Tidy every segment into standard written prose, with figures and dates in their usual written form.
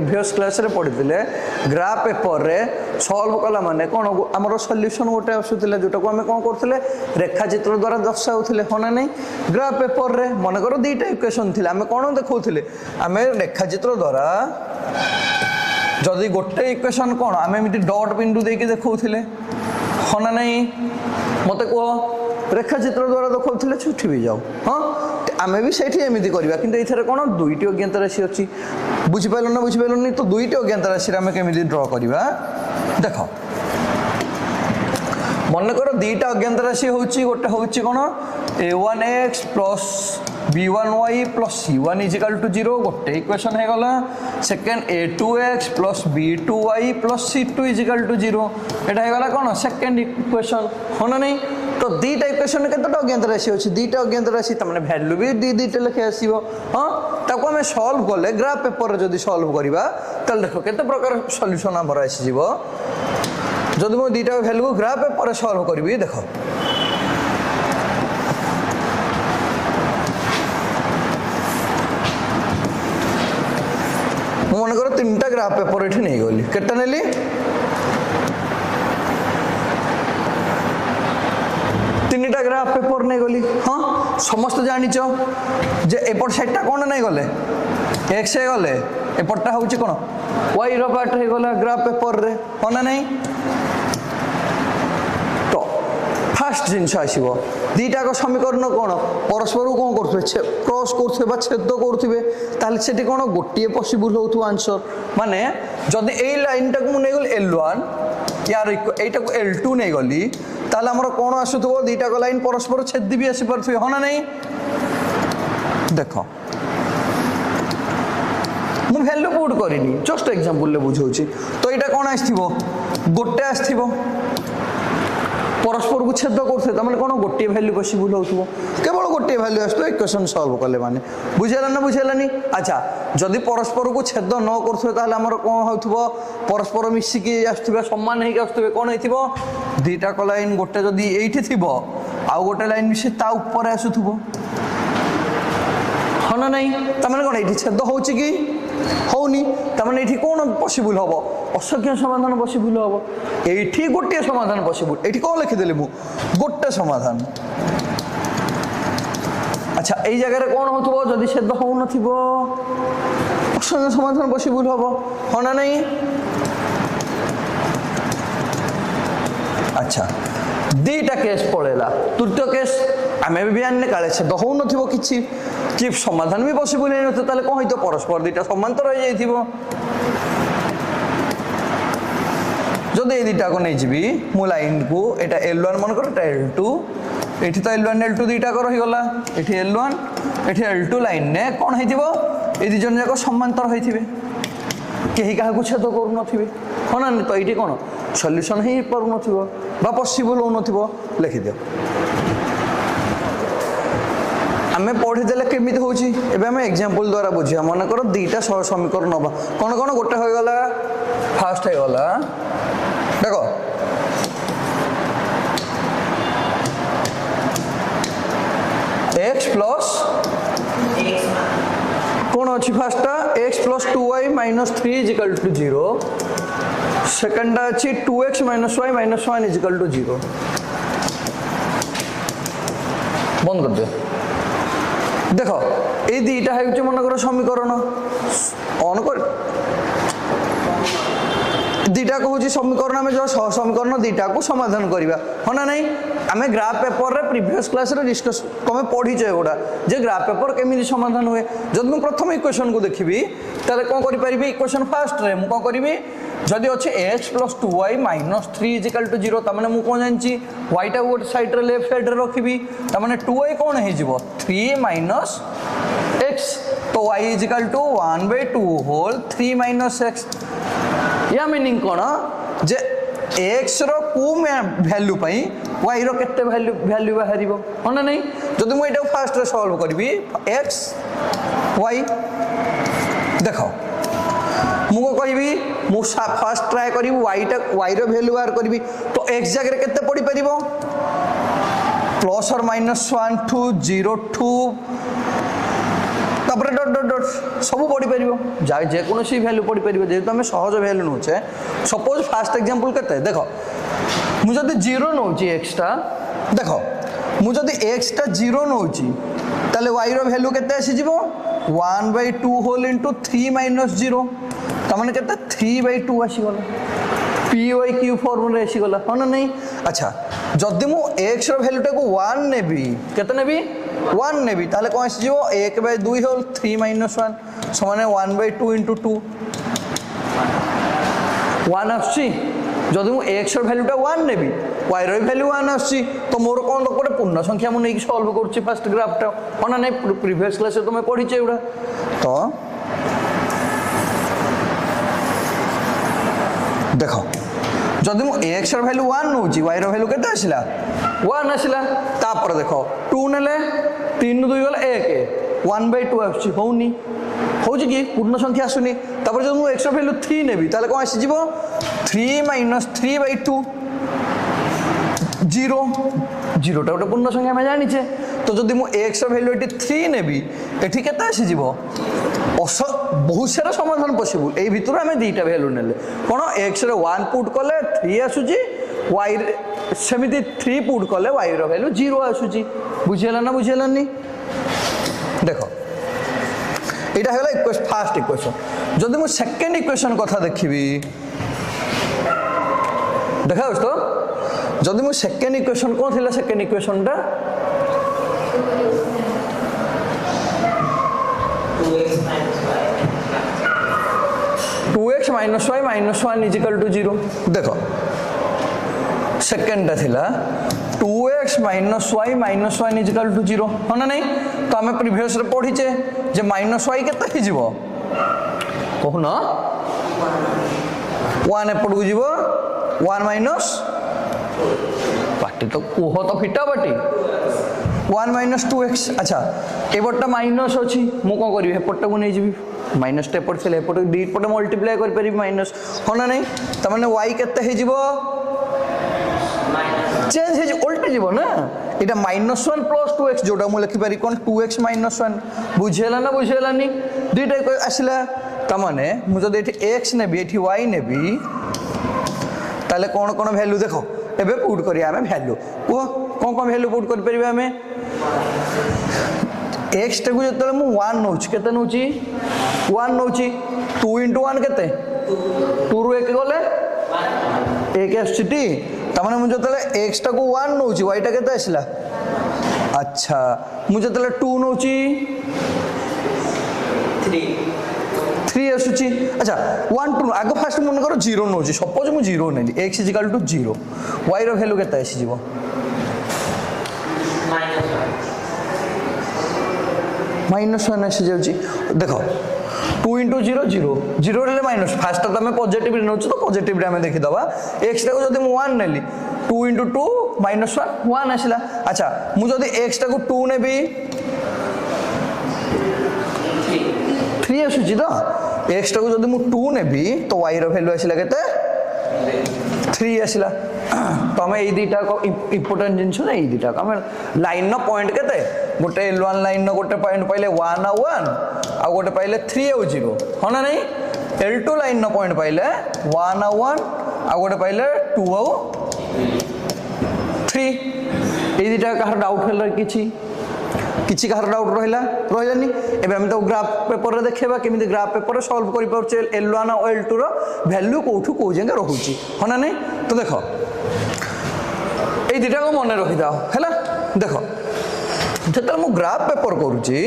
Previous class रे पढ़िथिले graph paper रे solve कला माने कोन हमरो सॉल्यूशन गोटे आसुथिले जोटा को हमें कोन करथिले रेखा चित्र द्वारा दर्शाउथिले होना नहीं ग्राफ पेपर रे मन करो दुईटा इक्वेशन थिले हमें कोन देखौथिले हमें रेखा चित्र द्वारा जदि गोटे इक्वेशन कोन हमें एमिति डॉट बिंदु देके देखौथिले होना नहीं मते को रेखा चित्र द्वारा देखौथिले छुटी भी जाओ हां आमे भी सेठी एमिति करबा किंतु एथरे कोन दुईटी अज्ञात राशि अछि बुझि पाइलो नहीं तो दुईटी अज्ञात राशि रे हमें केमिति ड्रा करबा देखो मन कर दुईटा अज्ञात राशि होछि गोटे होछि कोन a1x plus b1y plus c1 = 0 गोटे इक्वेशन हे गला second a2x plus b2y plus c2 = 0 एटा हे गला कोन सेकंड इक्वेशन होना नहीं तो दुईटा इक्वेशन केतटा अज्ञात राशि अछि दुईटा अज्ञात राशि त माने वैल्यू भी दुईटा लिखे आसीबो हां ताको हमें सॉल्व करले ग्राफ पेपर रे जदी सॉल्व करबा तल देखो केते प्रकार सॉल्यूशन हमर आसी जीवो जदि मो दुईटा वैल्यू ग्राफ पेपर रे सॉल्व करबी देखो मन करो तीनटा ग्राफ पेपर एठी नहीं गली केटा नेली तीनटा ग्राफ पेपर नहीं गली हाँ समस्त जानिच जे एपट साइडटा कौन नहीं गले एक्स हे गले एपटटा होची कोन वाई रो पार्ट हे गला ग्राफ पेपर रे होना नहीं तो फर्स्ट जिंस आसीबो दुईटा को समीकरण कोन परस्पर को करथबे क्रॉस करथबे बा छेद करथबे ताले सेठी कोन गोटिए पॉसिबल होथु आंसर माने जदी एई लाइनटा को नै गल L1 यार एटा को L2 नै गली ताले हमर कोन आसुथबो दुईटा को लाइन परस्पर छेद भी आसी परथबे होना नहीं देखो मु वैल्यू पुट करिनी जस्ट एग्जांपल ले बुझौची तो एटा कोन आस्थिबो गोटे आस्थिबो परस्पर को छेद करथे त माने कोन गोटे वैल्यू पॉसिबल होथबो केवल गोटे वैल्यू आस्तो इक्वेशन सॉल्व करले माने बुझेलानी अच्छा जदि परस्पर को छेद न करथे ताले हमर कोन होथबो परस्पर मिसी के आस्तबे समान हे के आस्तबे कोन हेथिबो दुईटा को लाइन गोटे जदि एठी थिबो आ गोटे लाइन मिसी ता ऊपर आसुथबो होना नहीं त माने कोन एठी छेद होउची की होउनी त माने एठी कोन पॉसिबल होबो असंख्य समाधान पॉसिबल होबो एठी गोटे समाधान पॉसिबल एठी कोन लिखि देले मु गोटे समाधान अच्छा एई जगह रे कोन होथबो जदि छेद होउ नथिबो असंख्य समाधान पॉसिबल होबो होना नहीं अच्छा दुईटा केस पळेला तृतीय केस आमे भी आन्ने काले छेद होउ नथिबो किछि कि समाधान भी पॉसिबल नै नथि ताले कोन होइतो परस्पर दुईटा समांतर हो जाइथिबो जदि दुईटा को नहीं जीबी मु लाइन को एटा L1 मन कर एटा L2 एठी तो L1 L2 दुईटा को रही गला एठी L1 एठी L2 लाइन ने कोन हेतिबो ए दि जन जाको समांतर होइथिबे केही काहा को छेद करू नथिबे होना नि तो एठी कोन सॉल्यूशन ही पर नथिबो बा पॉसिबल हो नथिबो लिखि दियो आमे पढ़ी देले केमिति होची एबे हम एग्जांपल द्वारा बुझिया मन कर दुईटा समीकरण नबा कोन कोन गोटे होय गला फर्स्ट होय गला देखो x प्लस कौन अच्छी first x plus 2y minus 3 = 0 second अच्छी 2x माइनस y माइनस 1 = 0 बंद कर दे देखो ए दुईटा है मन कर समीकरण ऑन कर दुईटा को होची समीकरण में जो समीकरण दुईटा को समाधान करबा होना नहीं आमे ग्राफ पेपर रे प्रीवियस क्लास रे डिस्कस कमे पढ़ी छै गोडा जे ग्राफ पेपर केमिति समाधान हुए जद मैं प्रथम इक्वेशन को देखिबी ताले कोन करि परिबी इक्वेशन फर्स्ट रे मु कोन करिबी जदि अछि x + 2y - 3 = 0 त माने मु कोन जानची y टा गोट साइड रे लेफ्ट साइड रे रखिबी त माने 2y कोन हे जिवो 3 - x तो y = 1/2 होल 3 - x या मीनिंग कोन जे x रो को वैल्यू पई y रो केते वैल्यू बाहरिबो होना नहीं जदि मु एटा फर्स्ट रे सॉल्व करबी x y देखो मु को कहबी मु फर्स्ट ट्राई करबी y रो वैल्यू बाहर करबी तो x जगह केते पड़ी परिबो +or -1 2 0 2 तबरे डॉट डॉट डॉट सब पढ़ी पार जेकोसी भैल्यू पढ़ी पार जेहेतु आम सहज भैल्यू नौचे सपोज फास्ट एग्जांपल केते देख मुझे जीरो नौची एक्सटा देख मुझे एक्सटा जीरो नौची ताले वाई भैल्यू केते आसीजिवो 1/2 होल इंटू 3 माइनस 0 तमाने केते 3/2 आसीगला पी वाई क्यू फॉर्मूला आसीगला हाँ ना नहीं। अच्छा जदि मु एक्स भैल्यू टाको 1 नेबी केते नेबी 1 नेबी ताले कौन आसीजिवो 1/2 होल 3 माइनस 1 समान 1/2 इंटू 2 1 आसी जदि मु एक्स भैल्यूटा 1 नेबी वाई भैल्यू 1 आसी तो मोर कौन गोटे पूर्ण संख्या मुझे सल्व कर फास्ट ग्राफटा हाँ ना नहीं प्रीवियस क्लास तुम पढ़ी एगुड़ा तो देख जदि मु एक्स भैल्यू 1 नौ वाई भैल्यू के आसला 1 आसला तापर देख 2 नेले 3 2 गला 1 1/2 आसुची होनी होची कि पूर्ण संख्या आसुनी तापर जब मु एक्स भैल्यू 3 नेबी ताले कौन आसी जीवो 3 माइनस 3/2 जीरो जीरोटा गोटे पूर्ण संख्या आम जाचे तो जब मुझे एक्स भैल्यू ये 3 नेबी एटी के आसीज बहुत सारा समाधान पॉसिबल यही भितर आम दुईटा भैल्यू ने कौन एक्स 1 पुट कले 3 आसूची वाई सेमती 3 पुट कले वाई भैल्यू 0 आसूची बुझीगला ना बुझीगलानी देख यहाँ है फास्ट इक्वेशन जदि मुझे सेकेंड इक्वेशन कथा देखी देखा तो जदि मु सेकेंड इक्वेशन कौन थी सेकेंड इक्वेशन टा 2x minus y minus 1 equal to 0 देख सेकेंड टा थिला 2x minus y minus 1 equal to 0 हाँ ना नहीं तो आम प्रीवियस पढ़ीचे जे माइनस वाई के कहून 1 एपटू जीव 1 माइनस पार्टी तो कुह तो फिटा पार्टी 1 माइनस 2x अच्छा एपटा माइनस अच्छी मुझे कौन करी एपटा को नहीं जी माइनस एपट थे एपट दुईपटे मल्टीप्लाई कर माइनस हाँ ना नहीं तमाने वाई केते चेंज उल्टे जीव ना यहाँ -1 प्लस 2x जोटा मुझे लिखिपारी कौन 2x माइनस 1 बुझेगा ना बुझेगानी दुईटा आसला तमाने मुझे ये एक्स नेबी ये वाई नेबी ताले कौन कौन भैल्यू देख एबे पुट करिया हमें भैल्यू को कौन कौन भैल्यू पुट कर परिबे हमें एक्स टा को जतले मु 1 नौची केते नौची 1 नौची 2 * 1 केते 2 रु 1 गले 1 आछटी तमाने मु जतले एक्स टा को 1 नौची वाई टा केते आसला अच्छा मु जतले 2 नौची 3 आसुची अच्छा 1 2 आगे फास्ट मन करो 0 नौची सपोज मु 0 नेली x इक्वल टू 0 y रो वैल्यू केते आसी जीवो -1 आसी जाउची देखो 2 * 0 0 0 रे माइनस फास्ट तो हमें पॉजिटिव रे नौची तो पॉजिटिव रे हमें देखि दबा x टा को जदी मु 1 नेली 2 * 2 -1 1 आसीला अच्छा मु जदी x टा को 2 नेबी 3 आसुची तो एक्स टा को जब मु 2 नेबी तो वाई रो वैल्यू आसिला केते 3 आसिला तो हमें ये दुईटा को इंपोर्टेंट जिनस ना ये दुईटा हमें लाइन नो पॉइंट केते गोटे L1 लाइन नो गोटे पॉइंट पाइले 1 और 1 आ गोटे पाइले 3 और 0 हाँ ना नहीं L2 लाइन नो पॉइंट पाइले 1 और 1 आ गोटे पाइले 2 और 3 ये दुईटा कहार डाउट है किछि किसी कहार डाउट रही एवं तो ग्राफ पेपर रे देखा केमी ग्राफ पेपर सॉल्व कर L1 और L2 रो वैल्यू कौटू कौ जगह रोचे हाँ ना नहीं तो देख ये दुटा को मन रखी था है देख जो मु ग्राफ पेपर करुच्ची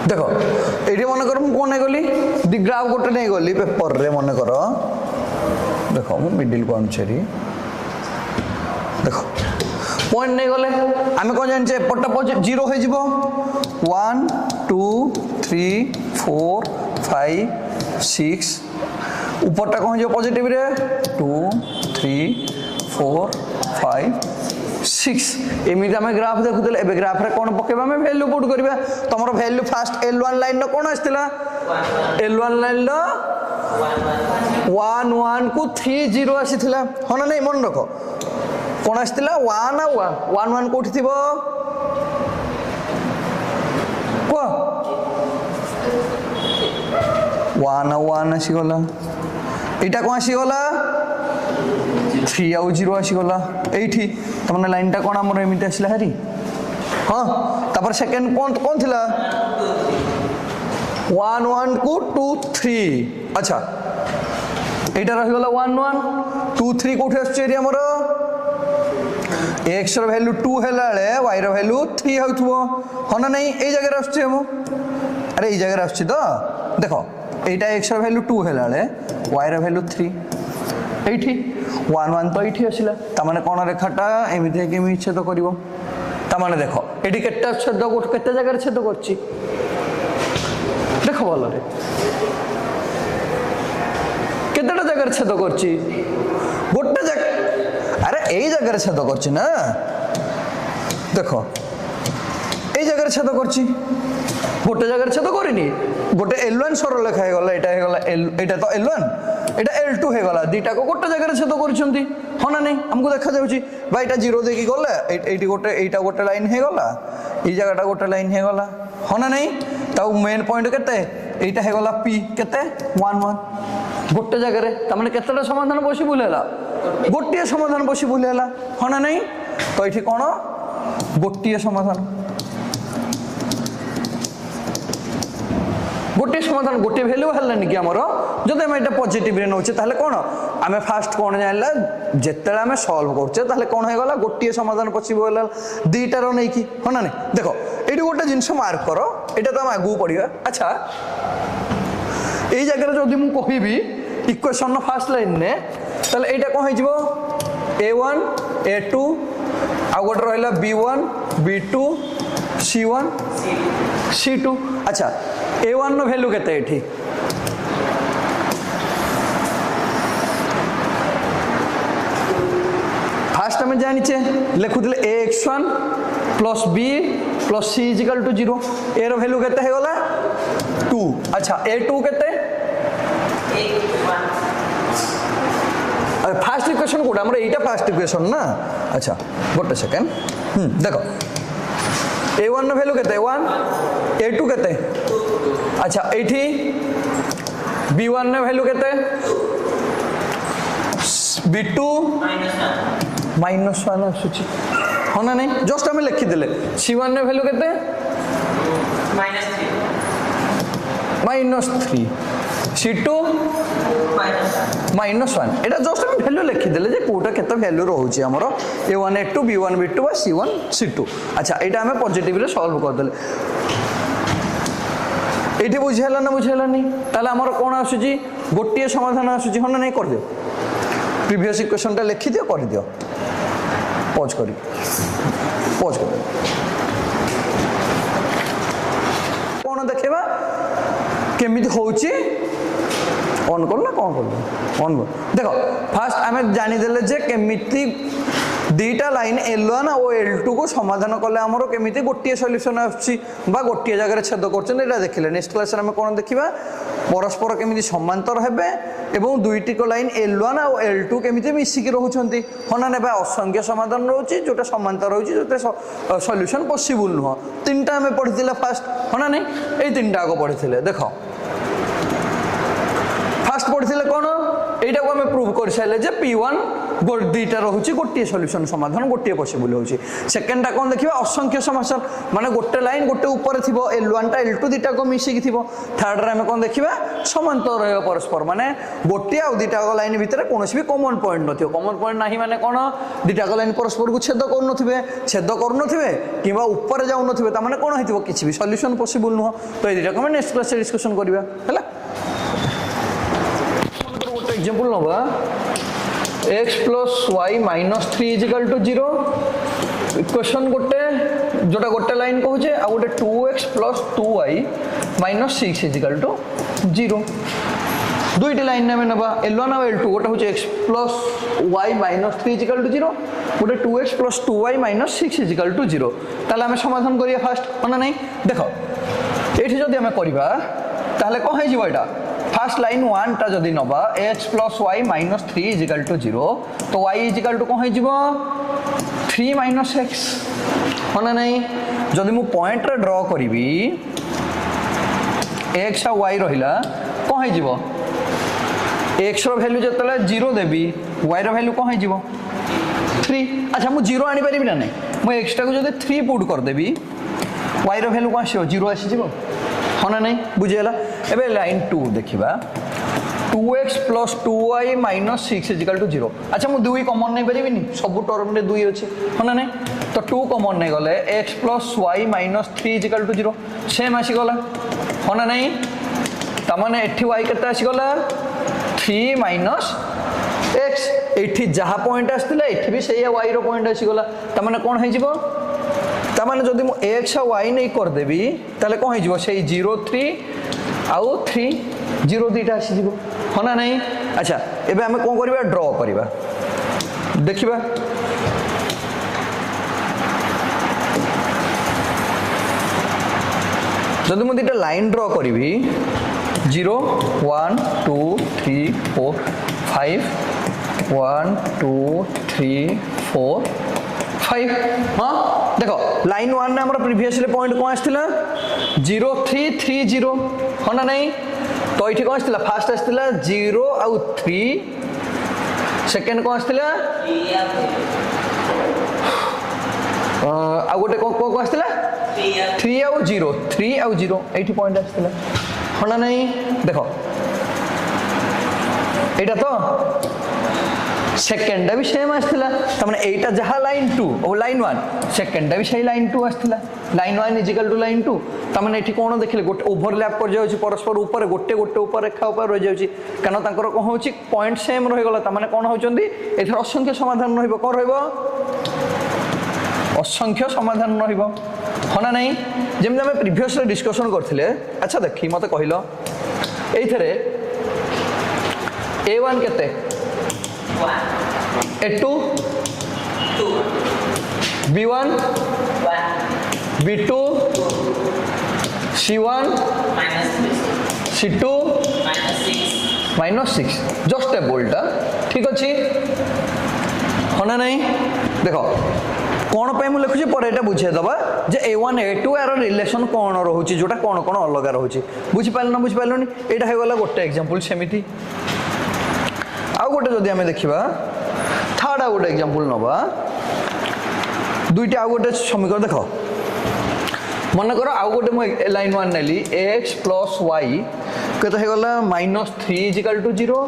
देख ये मन कर कौन नहीं गली दि ग्राफ गोटे नहीं गली पेपर रे मन कर देख मु मिडिल को अनुसारी देख पॉइंट नहीं गले आम कौन जाने एपटा 0 हो 1 2 3 4 5 6 ऊपरटा कौन हो पॉजिटिव रे 2 3 4 5 6 एमिति आम ग्राफ देखुले एबे ग्राफ रे कोन पकेबा आम वैल्यू पुट करबा तमरो वैल्यू फास्ट L1 लाइन रो कोन आस्तिला L1 लाइन रो 1 1 को 3 0 आसीथिला हना नै मन रखो कोन आस्तिला 1 आ 1 1 1 कोठी थिबो को 1 आ 1 आसी गला एटा को आसी गला 3 आउ 0 आसी गला एठी तमने लाइन टा कोन हमर एमिति आसिला हरी हां तापर सेकंड कोन थिला 1 1 को 2 3 अच्छा एटा रहि गला 1 1 2 3 कोठी आछे एरिया हमर x रो वैल्यू 2 हैला ले y रो वैल्यू 3 होथबो हना नै ए जगह रे आछे हम अरे ए जगह रे आछे तो देखो एटा x रो वैल्यू 2 हैला ले y रो वैल्यू 3 एठी 1 1 तो एठी आसिला त माने कोन रेखाटा एमिति केमि छेद करिवो त माने देखो एठी केटा छेद गोट केते जगह रे छेद करछि देखो भलो रे केतेटा जगह रे छेद करछि गोटे जगह अरे एई जगह रे छेद करछि ना देखो एई जगह रे छेद करछि गोटे जगह रे छेद करिनी गोटे L1 सरल लेखा हे गला एटा तो L1 एटा L2 हे गला दीटा को गोटे जगह रे छेद करछंती हना नै हमको देखा जाउची बा एटा 0 देकी गले एटी गोटे एटा गोटे लाइन हे गला ई जगहटा गोटे लाइन हे गला हना नै ता मेन पॉइंट केते एटा हे गला P केते 1 1 गोटे जगह रे त माने केतेटा समाधान पॉसिबल हैला गोटे समाधान पॉसिबल हैला हना नै तो एठी कोन गोटे समाधान गोटे समाधान गोटे वैल्यू हल्लानी कि हमरो जदि हम एटा पॉजिटिव रे नउचे ताले कोन आमे फास्ट कोन जानला जेतेला आमे सॉल्व करछे ताले कोन हे गला गोटे समाधान पॉसिबल दीटा रो नै कि हना नै देखो एडी गोटे जिंस मार्क करो एटा तो हम आगु पड़िबा अच्छा ए जगह जदि मु कहिबी इक्वेशन नो फर्स्ट लाइन ने ताले एटा कोन हे जिवो a1 a2 आ गोटे रहला b1 b2 c1 c2 अच्छा a1 नो वैल्यू केते एठी फास्ट हम जानिचे लिखुतले ax1 plus b plus c equal to 0 ए रो वैल्यू केते हे गला 2 अच्छा a2 केते अरे फास्ट इक्वेशन कोड हमर एटा फास्ट इक्वेशन ना अच्छा गोटे सेकंड देखो a1 नो वैल्यू केते 1 a2 केते अच्छा एठी b1 नो वैल्यू केते b2 -1 आसुची होना नहीं जस्ट हमें लिखि देले c1 नो वैल्यू केते -3 c2 -1 एटा जस्ट हम वैल्यू लिखि देले जे कोटा केते वैल्यू रहउची हमरो a1 a2 b1 b2 बा c1 c2 अच्छा एटा हमें पॉजिटिव रे सॉल्व कर देले एठी बुझेला ना बुझेला नहीं ताले हमरो कोन आसुची गोटिए समाधान आसुची होना नहीं कर दियो प्रीवियस इक्वेशन टा लिखि दियो कर दियो पॉज कर कोन देखबा केमिति होउची ऑन कर ना कोन कर ऑन देखो फास्ट हमें जानि देले जे केमिति दीटा लाइन L1 और L2 को समाधान कले हमरो केमिति गोटिए सॉल्यूशन आछि बा गोटिए जगह रे छेद करछन एटा देखिले नेक्स्ट क्लास रे हम कोन देखिबा परस्पर केमिति समांतर हेबे एवं दुईटी को लाइन L1 और L2 केमिति मिसी कि रहउछंती हना नेबा असंख्य समाधान रहउची जोटा समांतर रहउची जोटा सॉल्यूशन पॉसिबल न तीनटा हमें पढितिला फास्ट हना नै ए तीनटा को पढितिले देखो फास्ट पढितिले कोन एटा को हमें प्रूव कर साइले जे P1 दीटा रहउची गोटिए सॉल्यूशन समाधान गोटिए पॉसिबल होउची सेकंड टा कोन देखिबा असंख्य समाधान माने गोटे लाइन गोटे ऊपर थिबो L1 टा L2 दीटा को मिसी कि थिबो थर्ड रे हमें कोन देखिबा समांतर रहय परस्पर माने गोटिए आ दीटा को लाइन भितरे कोनोसी भी कॉमन पॉइंट नथियो कॉमन पॉइंट नाही माने कोन दीटा को लाइन परस्पर को छेद कर नथिबे किबा ऊपर जाउ नथिबे त माने कोन हिथिबो किछि भी सॉल्यूशन पॉसिबल न हो तो ए दीटा को हम नेक्स्ट क्लास रे डिस्कशन करिबा हला गोटे एग्जांपल नबा x plus y minus 3 is equal to 0 equation गोटे जोटा गोटे लाइन कहूचे आ गोटे 2x plus 2y minus 6 is equal to 0 दुईटी लाइन आम ना L1 और L2 गोटे हूँ x plus y minus 3 equal to 0 गोटे 2x plus 2y minus 6 is equal to 0 ताले आम समाधान करिया फास्ट ना नहीं देख ये जदि आम करवा ताले कौन है जीवा फास्ट लाइन 1 टा जदि नबा x plus y minus 3 equal to 0 तो y इजिकल टू कौन है जीवा 3 माइनस x है ना नहीं जदि मु पॉइंट रे ड्रॉ करी x और y रहिला कौन है जीवो x रो वैल्यू जतले 0 देबी y रो वैल्यू कौन है जीवो 3 अच्छा मु 0 आनी परिबी ना नहीं मु x टा को जदि 3 पुट कर देबी y रो वैल्यू कौन आसीबो 0 आसी जीवो है ना नहीं बुझेला एबे लाइन 2 देखिबा 2x plus 2y minus 6 is equal to 0 अच्छा मु 2 कॉमन नहीं परिबिनी सब टर्म रे 2 अछि है ना नहीं तो 2 कॉमन नहीं गले x plus y minus 3 equal to 0 same आसी गला है ना नहीं तमाने एठी y केते आसी गला 3 माइनस x एठी जहा पॉइंट आस्तिला एठी भी सेया y रो पॉइंट आसी गला तमाने कोन हे जिवो तमाने जदि मु x और y नहीं कर देबी ताले कोन हे जिवो सेई 0 3 आउ 3 0 दीटा आसी जिवो है ना नहीं अच्छा एबे हमें कोन करबा ड्रॉ करबा देखिबा जदि मु दीटा लाइन ड्रॉ करी 0 1 2 3 4 5 1 2 3 4 5 हाँ देखो लाइन 1 ने हमारा प्रीवियसली पॉइंट कौन आसला 0 3 3 0 है ना नहीं तो ये कौन आसला फास्ट आसला 0 आउ 3 सेकंड कौन आसला आ गोटे कौन आसला 3 आउ 0 3 आउ 0 एठी पॉइंट आसला है ना नहीं देखो एटा तो सेकेंड भी सेम आसला तमाने एटा जहा लाइन 2 और लाइन 1 सेकेंड भी सही लाइन 2 आसला लाइन 1 इजिकल टू लाइन 2 तमाने एठी कोन देखले गोटे ओवरलैप कर जाउची परस्पर ऊपर गोटे गोटे ऊपर रेखा ऊपर रह जाउची कारण तांकर कोन होची पॉइंट सेम रहि गला तमाने कोन होचंदी एथर असंख्य समाधान रहइबो कोन रहइबो असंख्य समाधान रहइबो है ना नहीं जेम हम प्रीवियसली डिस्कशन करथिले अच्छा देखि मते कहिलो एथरे a1 केते 1 a2 2 b1 1 b2 c1 c2 -6 just a बोल्टा ठीक अछि है ना नहीं देखो कौन पे मु लिखुची पर एटा बुझे दबा जे a1 a2 यार रिलेशन कौन रहउची जोटा कौन कौन अलग रहउची बुझि पाइल ना बुझि पाइलोनी एटा हे गला गोटे एग्जांपल सेमिति आ गोटे जदि हमें देखिबा थर्ड आ गोटे एग्जांपल नबा दुईटा आ गोटे समीकरण देखो मन करो आ गोटे मु लाइन 1 नेली x + y केते हे गला -3 इजिकल टू 0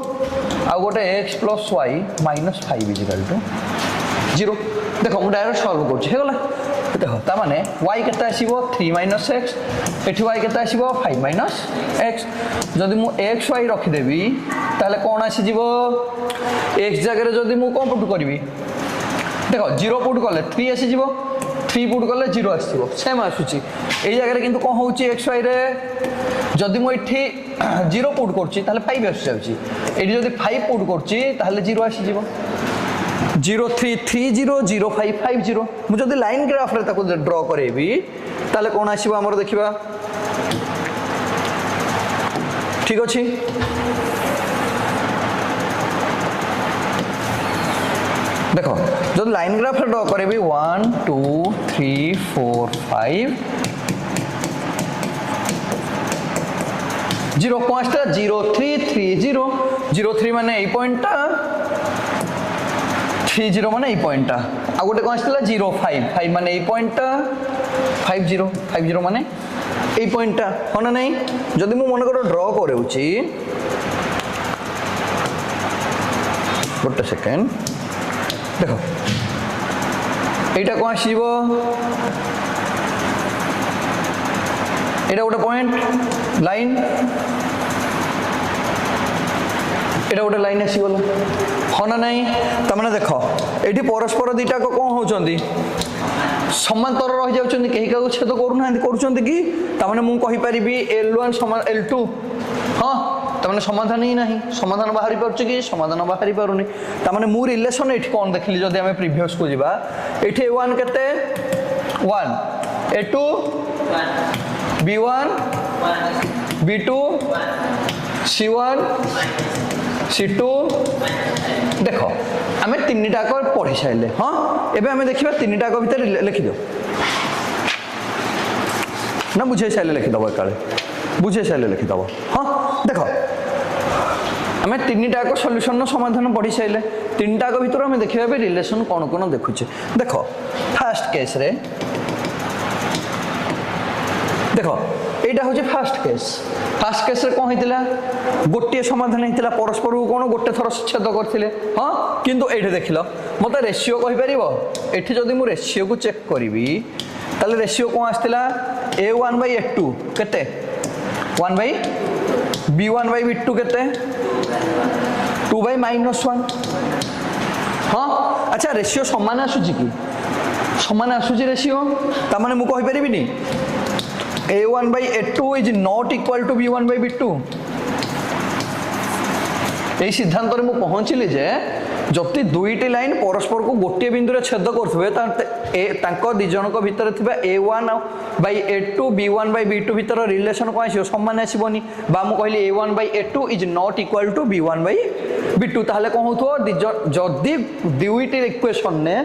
आ गोटे x + y -5 इजिकल टू 0 देखो मु डायरेक्ट सॉल्व करछि हे गला देखो ता माने y केते आसीबो 3 - x एठी y केते आसीबो 5 - x जदि मु x y रखि देबी ताले कोन आसी जीवो x जगह रे जदि मु कोन पुट करबी देखो 0 पुट करले 3 आसी जीवो 3 पुट करले 0 आसी जीवो सेम आसुची एई जगह रे किंतु कोन होउची x y रे जदि मु एठी 0 पुट करछि ताले 5 आसी जाउची एठी जदि 5 पुट करछि ताले 0 आसी जीवो 0 3 3 0 0 5 5 0 मु जदि लाइन ग्राफ रे ताको ड्रॉ करेबी ताले कोन आसीबो हमर देखिबा ठीक अछि देखो जब लाइन ग्राफ ड्रॉ करेबी 1 2 3 4 5 0 पांचटा 0 3 3 0 0 3 माने ए पॉइंटटा 3 0 माने ए पॉइंटटा आ गोटे कोन आस्तिला 0 5 5 माने ए पॉइंटटा 5 0 माने ए पॉइंटटा होना नहीं जदि मु मन करो ड्रॉ करेउची गोटे सेकेंड देखो एटा कोन आसीबो एटा गोटे पॉइंट लाइन एटा गोटे लाइन आसी गला होना नहीं तमने देखो एठी परस्पर दीटा को कोन होचंदी समांतर रह जाउचंदी केही का छेद करू ना करूचंदी कि तमने मु कहि परिबी L1 समान L2 हां तार समाधान ही ना समाधान बाहरी पार्छ कि समाधान बाहरी पारुनी तार मु रिलेशन ये कौन देखिली जदि आम प्रिवियस को जावा ये A1 केते 1 A2 B1 B2 C1 C2 देख आम तीन टाक पढ़ी सारे हाँ एवं आम देखा तीन टाक भितर लिखिद ना बुझे सारे लिखिदब एकाले बुझे सारे लिखिदब हाँ देख आम तीन टाक सल्यूशन समाधान पढ़ी सारे तीन टाक भर आम देखा रिलेशन कौन कौन देखुचे देख फास्ट केस रे देख यहाँ हूँ फास्ट केस रे कौन होता गोटे समाधान होता परस्पर को कौन गोटे थर छेद करते हाँ किंतु ये देख ल मत रेसीओ कहीपर ये जदि मुझे रेसीओ को चेक करी ताले रेसीओ कौन आसला A1/A2 केते 1 B1/B2 केते 2/-1 हाँ अच्छा रेसीओ समान आसूची कि समान आसूची रेसीओ तार मु कहीपरि A1/A2 is not equal to B1/B2 यही सिद्धांत में मुझे पहुँचली जे जदि दुईटी लाइन परस्पर को गोटे बिंदु छेद करुवे दिजन भितर A1/A2 B1/B2 भितर रिलेशन कौन आसो सामान आसबनी कहली A1/A2 is not equal to B1/B2 ताहले कौन हो जदि दुईटी इक्वेशन ने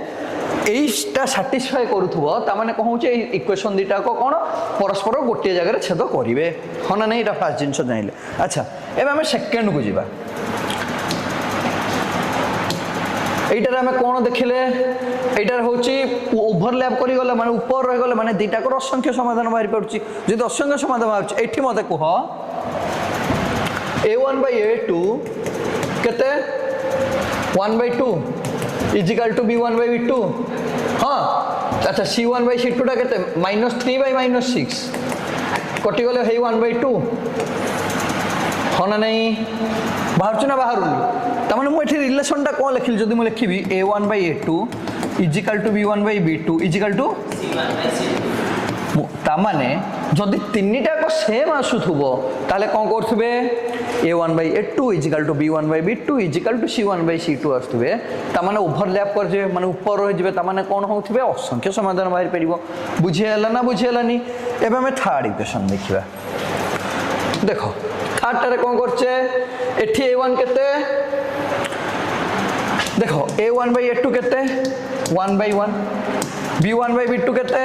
এইটা সাটিসফাই করুথব তার মানে কম হচ্ছে এই ইকুয়েশন দুইটা কোন পরস্পর গোটিয়ে জায়গায় ছেদ করিবে হ্যাঁ না এটা ফার্স্ট জিনিস জানিলে আচ্ছা এবার আমি সেকেন্ড কু যা এইটার আমি কোন দেখিলে এইটার হচ্ছে ওভারল্যাপ করি গলে মানে উপর রয়ে গলে মানে দুইটাকর অসংখ্য সমাধান বাহারি পড়ছি যদি অসংখ্য সমাধান বাহারছি এইটি মতে কুহ A1/A2 কেতে 1/2 इजिकल टू B1/B2 हाँ अच्छा C1/C2 टा केते -3/-6 कटि गले हे 1/2 हाँ ना नहीं बाहर ना बाहर तार मुझे रिलेशन टा कौन लिखिली जदि मुझे लिखी A1/A2 is equal to B1/B2 is equal to तामाने जदि तीन टाक सेम आसुथुब ताले कौन करथुबे A1/A2 is equal to B1/B2 is equal to C1/C2 आसुथुबे तामाने ओवरलैप करजे माने ऊपर रहि जिवे तामाने कौन होथुबे असंख्य समाधान बाहर परिबो बुझियला ना बुझियलानी एबे हम थर्ड इक्वेशन देखिबा देखो थर्ड टारे कौन करछे एठी A1 केते देखो A1/A2 केते 1/1 B1/B2 केते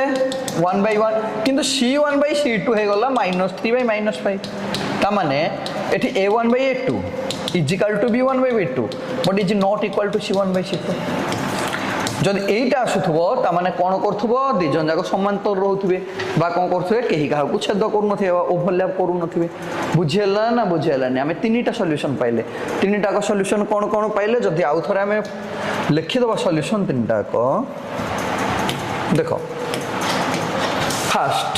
1/1 किंतु C1/C2 हो गला -3/-5 ता माने एठी A1/A2 is equal to B1/B2 but is not equal to C1/C2 जदि एटा आसुथबो ता माने कोन करथबो दिजन जाक समांतर रहउथबे बा कोन करथबे केही काहा को छेद करू नथिबे ओवरलैप करू नथिबे बुझियला ना बुझियलानी हमें तीनटा सॉल्यूशन पाइले तीनटा का सॉल्यूशन कोन कोन पाइले जदि आउ थरे हमें लिखि दबा सॉल्यूशन तीनटा को देखो फास्ट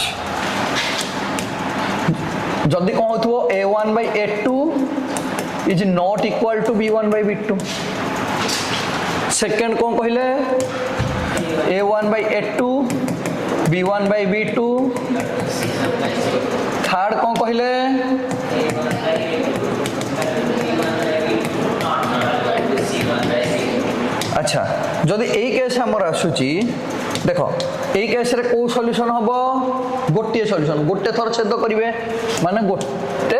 जदि कौन हो A1/A2 is not equal to B1/B2 second कौन कहले A1/A2 B1/B2 थर्ड कौन कहले अच्छा जदि यही केस हमर आसुची देखो यही केस रे को सॉल्यूशन हबो गोटे सॉल्यूशन गोटे थर छेद करिवे माने गोटे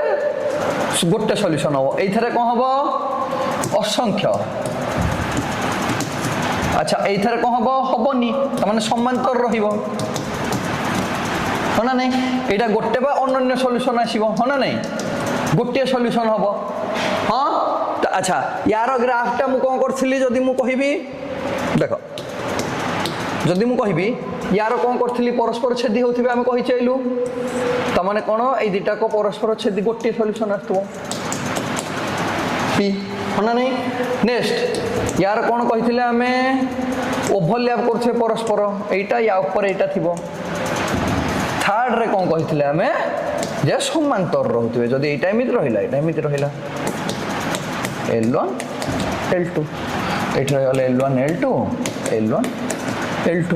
सॉल्यूशन हबो एई थरे कोन हबो असंख्य अच्छा एई थरे कोन हबो हबोनी त माने समांतर रहिबो होना नहीं एटा गोटे बा अनन्य सॉल्यूशन आसीबो होना नहीं गोटे सॉल्यूशन हबो हां अच्छा यार ग्राफटा मु कोन करथिली जदी मु कहिबी देखो जदि मु कहिबी यार कौन करथिली परस्पर छेदी होथिबे हम कहि चाइलु त माने कोन ए दुटा को परस्पर छेदी गोटे सॉल्यूशन आथबो पी होना नहीं नेक्स्ट यार कौन कहिथिले हमें ओवरलैप करथे परस्पर एटा या ऊपर एटा थिबो थर्ड रे कौन कहिथिले हमें जे समांतर रहउथिबे जदि एटा एमिति रहिला L1 L2 एटा रहले L1 L2 L1 L2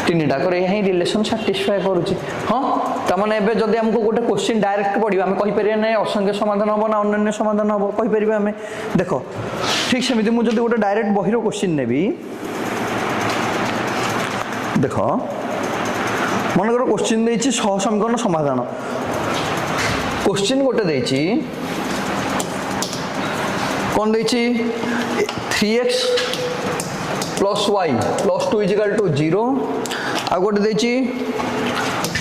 तीन टाकर यही रिलेशन साटिस्फाई करुच्ची हाँ ताମାନେ एबे जदि हमको गोटे क्वेश्चन डायरेक्ट पढ़िबा हम कहि परिबा नै असंख्य समाधान हबो ना अन्य समाधान हबो कहि परिबा हम देखो ठीक सेमिति मु जदि गोटे डायरेक्ट बहिरो क्वेश्चन नेबी देखो मन करो क्वेश्चन देछि सह समीकरण समाधान क्वेश्चन गोटे देछि कौन देछि 3x + y + 2 = 0 आ गोटे देछि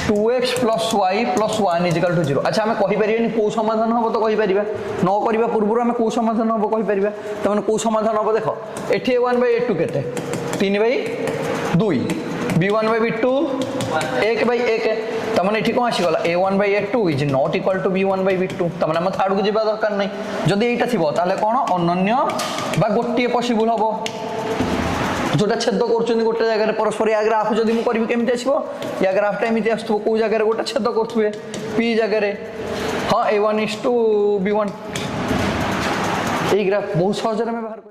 2x + y + 1 = 0 अच्छा हमें कहि परिबेनी को समाधान हबो तो कहि परिबा न करिबा पूर्व हमें को समाधान हबो कहि परिबा त माने को समाधान हबो देखो एठी a1/a2 केते 3/2 b1/b2 1/1 त माने एठी कोन आसी गला a1/a2 is not equal to b1/b2 त माने हम थार्ड को जिबा दरकार नै जदी एटा थिबो ताले कोन अनन्य बा गोटिए पॉसिबल हबो जोटा छेद कर गोटे जगह परस्पर या ग्राफ जब मुझे करी केमी आसो या ग्राफटा एमती आसो कौ जगह गोटे छेद करुवे पी जगह हाँ a1:b1 यही ग्राफ बहुत सहज में बाहर